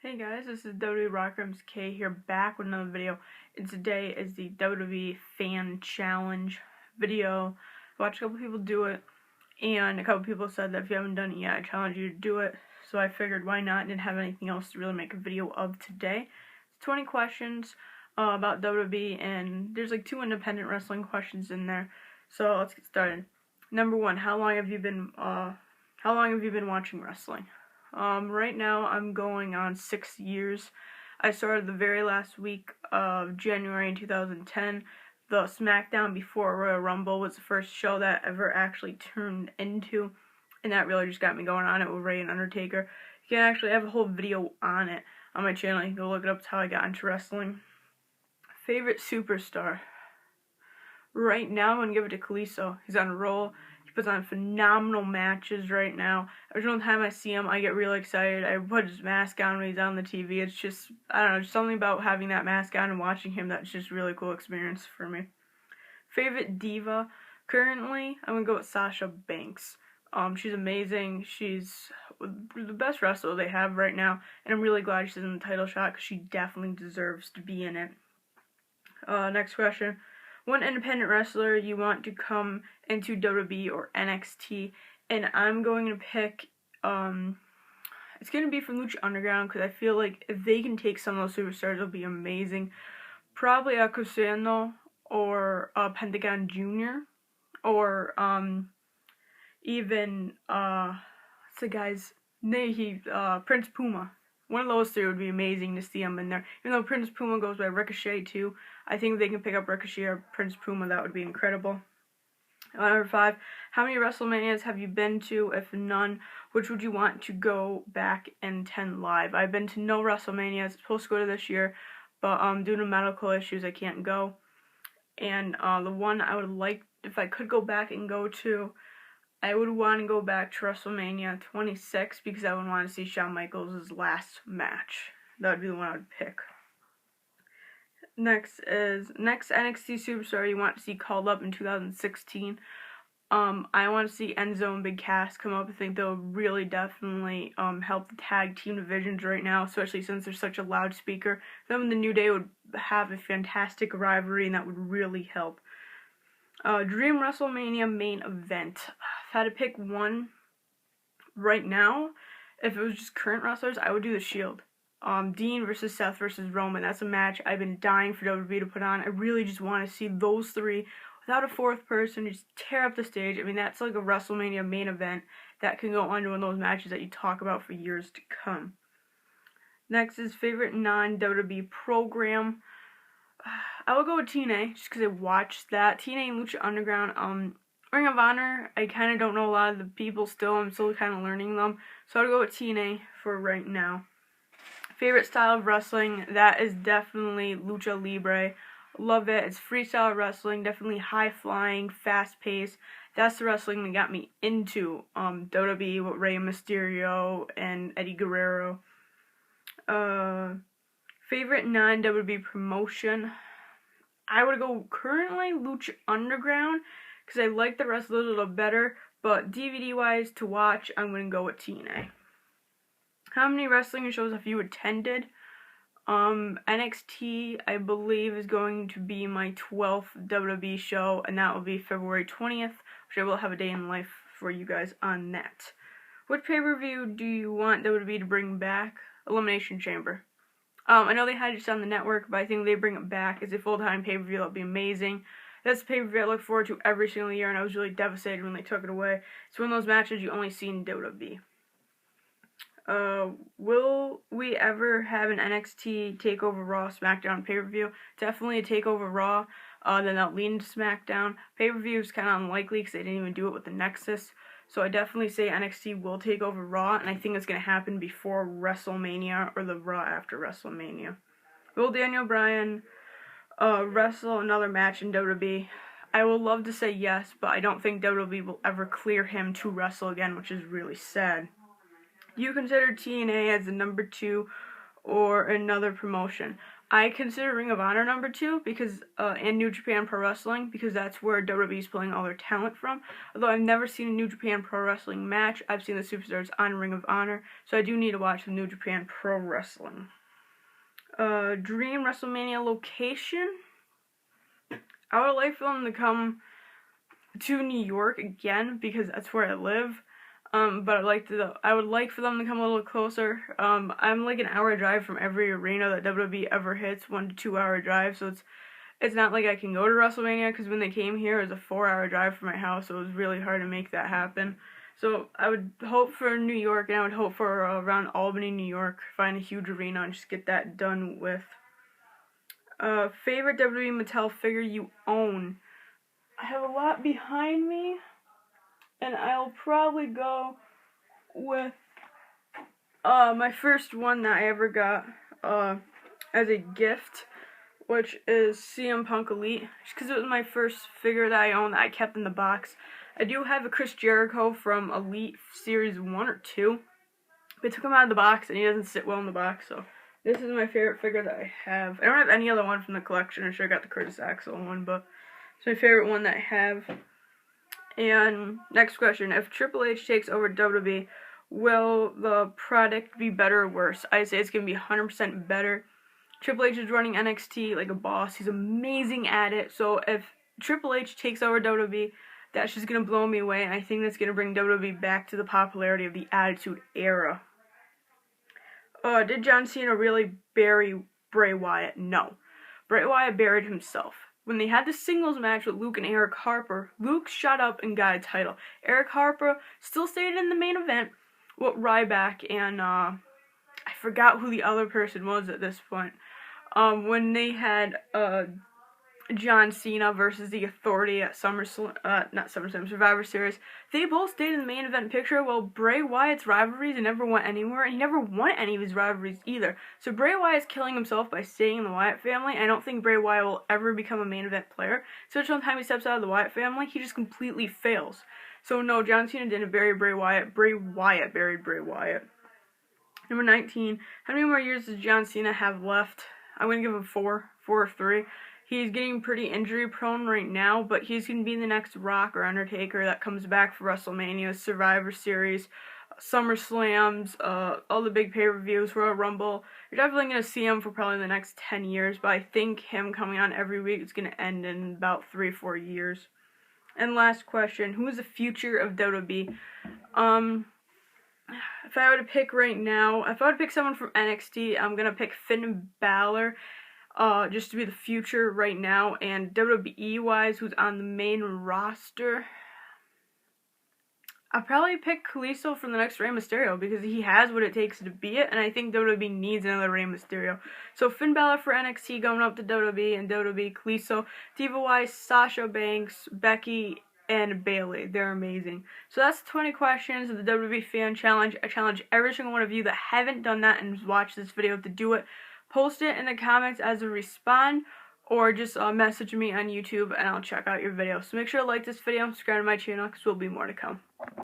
Hey guys, this is WWE Rockers K here, back with another video. And today is the WWE Fan Challenge video. I watched a couple people do it, and a couple people said that if you haven't done it yet, I challenge you to do it. So I figured why not, didn't have anything else to really make a video of today. It's 20 questions about WWE, and there's like 2 independent wrestling questions in there. So let's get started. Number 1, how long have you been watching wrestling? Right now I'm going on 6 years. I started the very last week of January in 2010. The SmackDown before Royal Rumble was the first show that I ever actually turned into, and that really just got me going on it with Ray and Undertaker. You can actually have a whole video on it on my channel. You can go look it up. It's how I got into wrestling. Favorite superstar? Right now I'm going to give it to Kalisto. He's on a roll. He puts on phenomenal matches right now. Every single time I see him, I get really excited. I put his mask on when he's on the TV. It's just, I don't know, just something about having that mask on and watching him that's just a really cool experience for me. Favorite diva? Currently, I'm going to go with Sasha Banks. She's amazing. She's the best wrestler they have right now, and I'm really glad she's in the title shot because she definitely deserves to be in it. Next question. One independent wrestler you want to come into WWE or NXT, and I'm going to pick, it's going to be from Lucha Underground, because I feel like if they can take some of those superstars, it'll be amazing. Probably Acusano or Pentagon Jr. or even, what's the guy's name? Prince Puma. One of those 3 would be amazing to see him in there. Even though Prince Puma goes by Ricochet too, I think if they can pick up Ricochet or Prince Puma, that would be incredible. Number 5, how many WrestleManias have you been to? If none, which would you want to go back and attend live? I've been to no WrestleManias. It's supposed to go to this year, but due to medical issues, I can't go. And the one I would like, if I could go back and go to, I would want to go back to WrestleMania 26 because I would want to see Shawn Michaels' last match. That would be the one I would pick. Next NXT superstar you want to see called up in 2016. I want to see Enzo and Big Cass come up. I think they'll really definitely help the tag team divisions right now, especially since they're such a loudspeaker. Them and the New Day would have a fantastic rivalry, and that would really help. Dream WrestleMania main event. If I had to pick one right now, if it was just current wrestlers, I would do The Shield. Dean versus Seth versus Roman. That's a match I've been dying for WWE to put on. I really just want to see those 3 without a 4th person just tear up the stage. I mean, that's like a WrestleMania main event that can go on to one of those matches that you talk about for years to come. Next is favorite non-WWE program. I will go with TNA, just because I watched that. TNA and Lucha Underground. Ring of Honor, I kind of don't know a lot of the people still. I'm still kind of learning them. So I'll go with TNA for right now. Favorite style of wrestling, that is definitely Lucha Libre. Love it. It's freestyle wrestling, definitely high-flying, fast-paced. That's the wrestling that got me into WWE with Rey Mysterio and Eddie Guerrero. Favorite non-WWE promotion, I would go currently Lucha Underground because I like the wrestlers a little better, but DVD-wise to watch, I'm going to go with TNA. How many wrestling shows have you attended? NXT, I believe, is going to be my 12th WWE show, and that will be February 20th, which I will have a day in life for you guys on that. What pay-per-view do you want WWE to bring back? Elimination Chamber. I know they had it just on the network, but I think they bring it back as a full-time pay-per-view. That would be amazing. That's the pay-per-view I look forward to every single year, and I was really devastated when they took it away. It's one of those matches you only see in WWE. Will we ever have an NXT TakeOver Raw SmackDown pay-per-view? Definitely a TakeOver Raw, then that'll lead into SmackDown. Pay-per-view is kind of unlikely because they didn't even do it with the Nexus. So I definitely say NXT will take over Raw, and I think it's going to happen before WrestleMania or the Raw after WrestleMania. Will Daniel Bryan wrestle another match in WWE? I would love to say yes, but I don't think WWE will ever clear him to wrestle again, which is really sad. Do you consider TNA as the number 2 or another promotion? I consider Ring of Honor number 2 because and New Japan Pro Wrestling because that's where WWE is pulling all their talent from. Although I've never seen a New Japan Pro Wrestling match, I've seen the superstars on Ring of Honor, so I do need to watch the New Japan Pro Wrestling. Dream WrestleMania location. I would like for them to come to New York again because that's where I live. But I would like for them to come a little closer. I'm like an hour drive from every arena that WWE ever hits, 1 to 2 hour drive. So it's not like I can go to WrestleMania because when they came here, it was a 4-hour drive from my house. So it was really hard to make that happen. So I would hope for New York, and I would hope for around Albany, New York, find a huge arena and just get that done with. Favorite WWE Mattel figure you own? I have a lot behind me. And I'll probably go with my first one that I ever got as a gift, which is CM Punk Elite, just because it was my first figure that I owned that I kept in the box. I do have a Chris Jericho from Elite Series 1 or 2. But I took him out of the box, and he doesn't sit well in the box, so this is my favorite figure that I have. I don't have any other one from the collection. I sure got the Curtis Axel one, but it's my favorite one that I have. And next question, if Triple H takes over WWE, will the product be better or worse? I say it's going to be 100% better. Triple H is running NXT like a boss. He's amazing at it. So if Triple H takes over WWE, that's just going to blow me away. And I think that's going to bring WWE back to the popularity of the Attitude Era. Did John Cena really bury Bray Wyatt? No. Bray Wyatt buried himself. When they had the singles match with Luke and Eric Harper, Luke shut up and got a title. Eric Harper still stayed in the main event with Ryback and I forgot who the other person was at this point. When they had John Cena versus the Authority at Survivor Series, they both stayed in the main event picture. Well, Bray Wyatt's rivalries never went anywhere, and he never won any of his rivalries either. So Bray Wyatt's killing himself by staying in the Wyatt family. I don't think Bray Wyatt will ever become a main event player. So each time he steps out of the Wyatt family, he just completely fails. So no, John Cena didn't bury Bray Wyatt. Bray Wyatt buried Bray Wyatt. Number 19. How many more years does John Cena have left? I'm going to give him 4 or 3. He's getting pretty injury prone right now, but he's going to be the next Rock or Undertaker that comes back for WrestleMania, Survivor Series, SummerSlams, all the big pay-per-views, Royal Rumble. You're definitely going to see him for probably the next 10 years, but I think him coming on every week is going to end in about 3 or 4 years. And last question, who is the future of WWE? If I were to pick right now, if I were to pick someone from NXT, I'm going to pick Finn Balor. Just to be the future right now, and WWE-wise, who's on the main roster, I'll probably pick Kalisto from the next Rey Mysterio, because he has what it takes to be it, and I think WWE needs another Rey Mysterio. So Finn Balor for NXT going up to WWE, and WWE Kalisto. Diva-wise, Sasha Banks, Becky, and Bayley. They're amazing. So that's 20 questions of the WWE Fan Challenge. I challenge every single one of you that haven't done that and watched this video to do it. Post it in the comments as a respond, or just message me on YouTube and I'll check out your video. So make sure to like this video and subscribe to my channel because there will be more to come.